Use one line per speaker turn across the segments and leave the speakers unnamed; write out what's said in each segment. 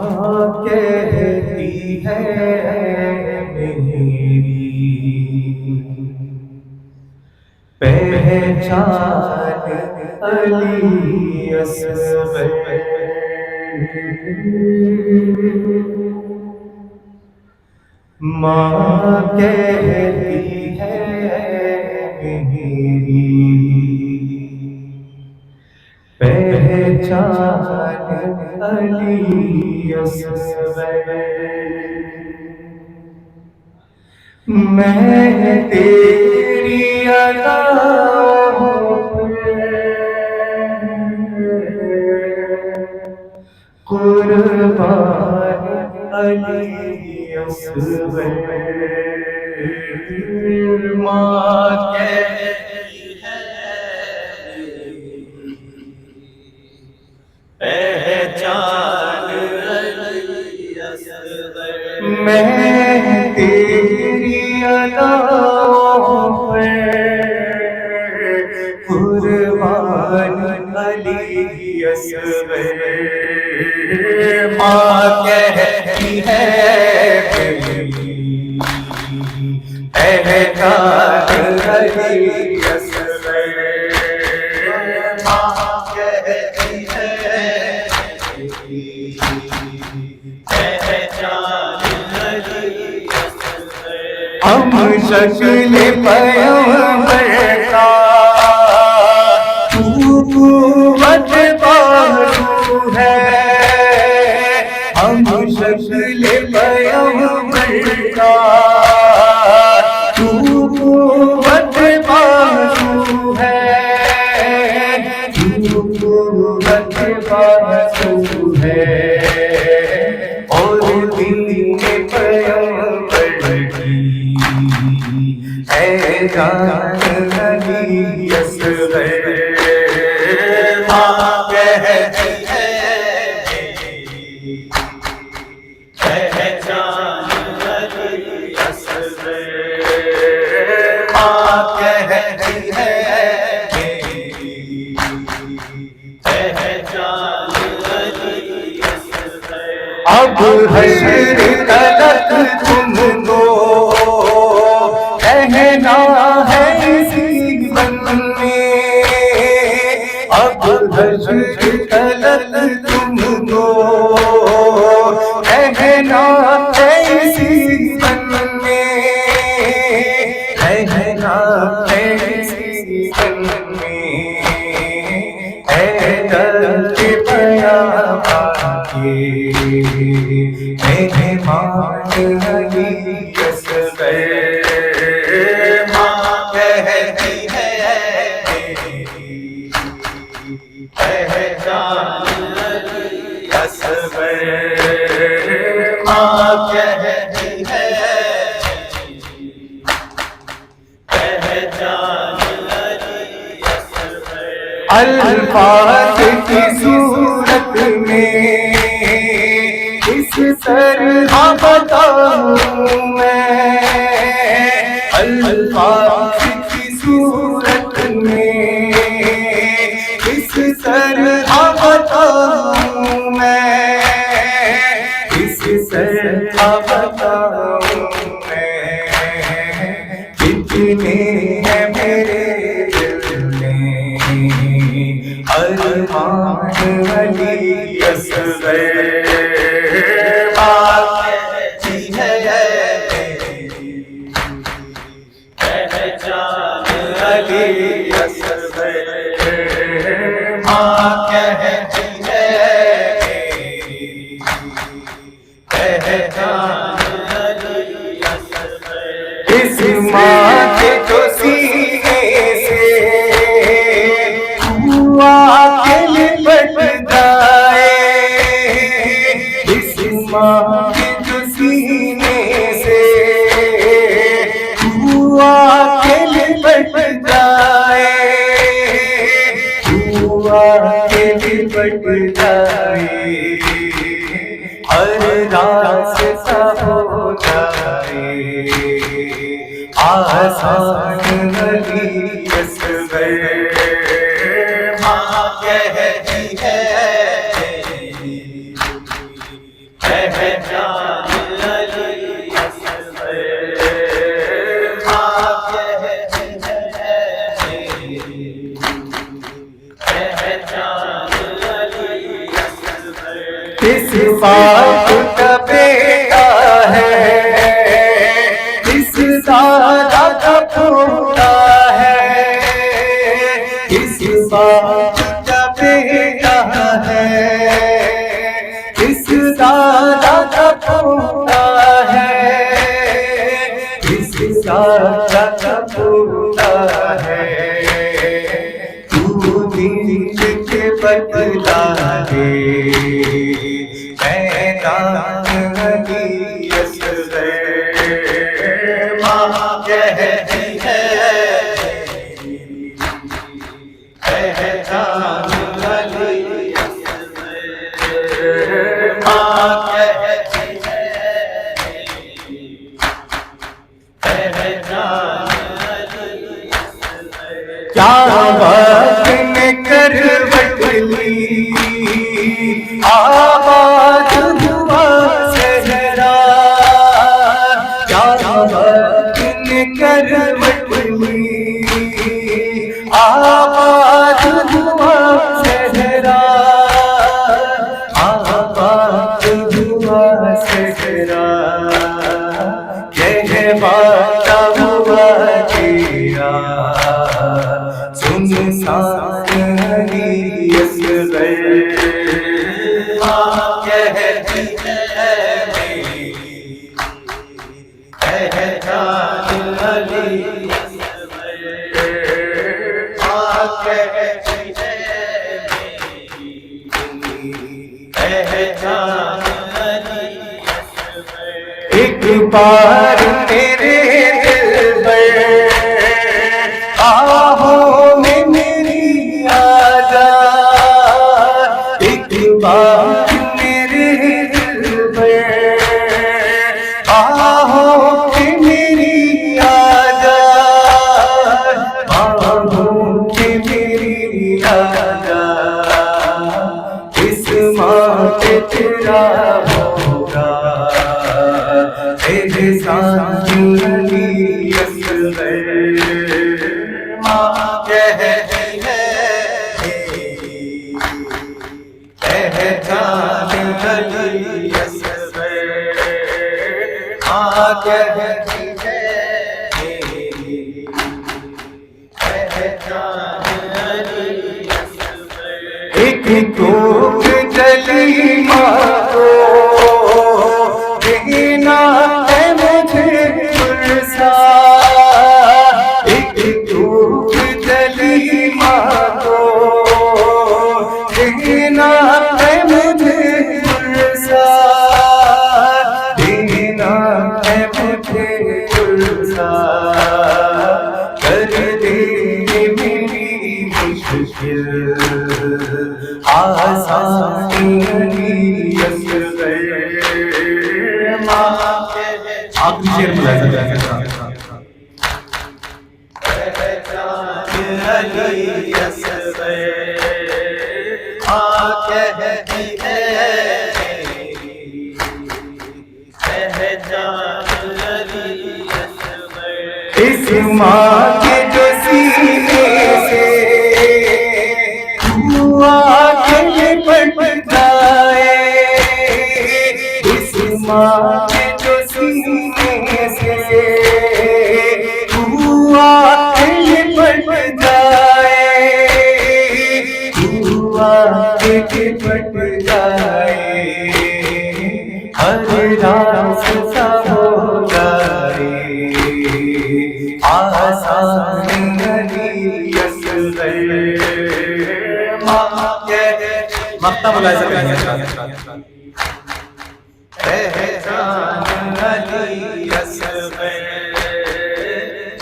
ماں کہتی ہے میری پہچان علی اصغر، ماں کہتی ہے میری پہچان علی اصغر، میں تیری اداؤں پہ قربان علی اصغر، ماں کہتی ہے پہچان علی اصغر، میں تیری اداؤں پہ قربان علی اصغر، ماں کہتی ہے میری پہچان علی اصغر، ماں کہتی ہے میری پہچان علی اصغر، ہم شکل پیغمبر کا قوت بازو ہے، ہم شکل پیغمبر کا قوت بازو ہے، قوت بازو ہے، اور دین پیغمبر کی ہے جان علی اصغر، ماں کہتی ہے میری پہچان علی اصغر، ماں کہتی ہے میری پہچان علی اصغر، اب حشر تلک تم کو کہنا ہے اسی من میں، اب حشر تلک تم کو کہنا ہے اسی من میں، کہنا ہے اسی من میں، اے درد پیام کے مہمان علی اصغر، ماں کہتی ہے میری پہچان علی اصغر، ماں کہتی ہے میری پہچان علی اصغر، الفاظ کی صورت میں اس طرح بتاؤں میں، الفاظ کی صورت میں اس طرح بتاؤں میں، اس طرح بتاؤں میں، جتنے ہیں میرے دل میں ارمان علی اصغر، ماں کہتی ہے میری پہچان علی اصغر، ماں کہتی ہے میری پہچان علی اصغر، اس ماں کے جو سینے سے ہوا کے لپٹ جائے، اس ماں کے جو سینے سے ہوا کے لپٹ جائے، ہوا کے لپٹ جائے، ہر راستہ ہو جائے آسان علی اصغر، ماں کہتی ہے میری پہچان علی اصغر ماں کہتی ہے میری، پہچان علی اصغر کس پاک کا بیٹا ہے، کس دادا کا پوتا ہے، کس پاک کا بیٹا ہے، کس دادا کا پوتا ہے، کس دادا کا پوتا ہے، تو دل کے بتلا دے پہچان علی اصغر ماں کہتی ہے میری، پہچان علی اصغر ماں کہتی ہے میری، پہچان علی اصغر کیا وقت نے کروٹ لی آباد ہوا صحرا، کیا وقت نے کروٹ لی آباد ہوا صحرا، آباد ہوا صحرا، یہ واقعہ ہوا تیرا سنسان علی اصغر ماں کہتی ہے میری، پہچان علی اصغر ماں کہتی ہے میری، پہچان علی اصغر ایک بار میرے دل پر آہوں میں میری آجا، ایک بار میرے دل پر آہوں میں میری آجا، آہوں میں میری آجا، اس ماں پہ تیرا ہوگا احسان علی اصغر ماں کہتی ہے میری، پہچان علی اصغر ماں کہتی ہے میری، پہچان علی اصغر ایک کوک جلی ماں کو دینا ہے مجھے پرسا، ایک کوک جلی ماں کو دینا ہے مجھے پرسا، دینا ہے مجھے پرسا، کر دے میری مشکل آسان علی اصغر ماں آخری شعر ملاحظہ کریں، پہچان علی اصغر ماں کہتی ہے میری، پہچان علی اصغر اس ماں کے جو سینے سے دعا کے لپٹ جائے، اس ماں کے جو سینے سے دعا کے لپٹ جائے، دعا کے لپٹ جائے، ہر راستہ ہو جائے آسان علی اصغر ماں کہتی، مقطع ملاحظہ کریں، پہچان علی اصغر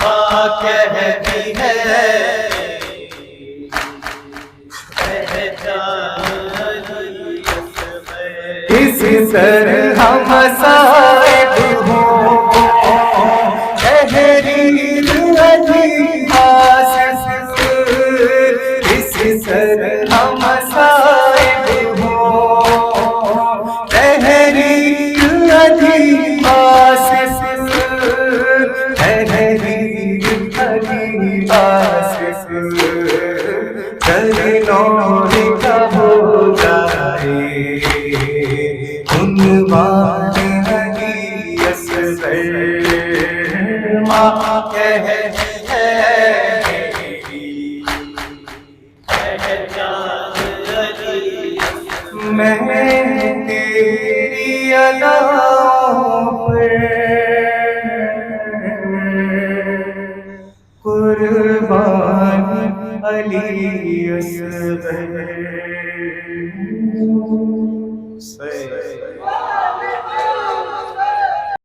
ماں کہتی ہے، پہچان علی اصغر کس طرح مصائب ہوں تحریر علی آصف، کس طرح مصائب ہوں تحریر اداؤں پر قربان علی اصغر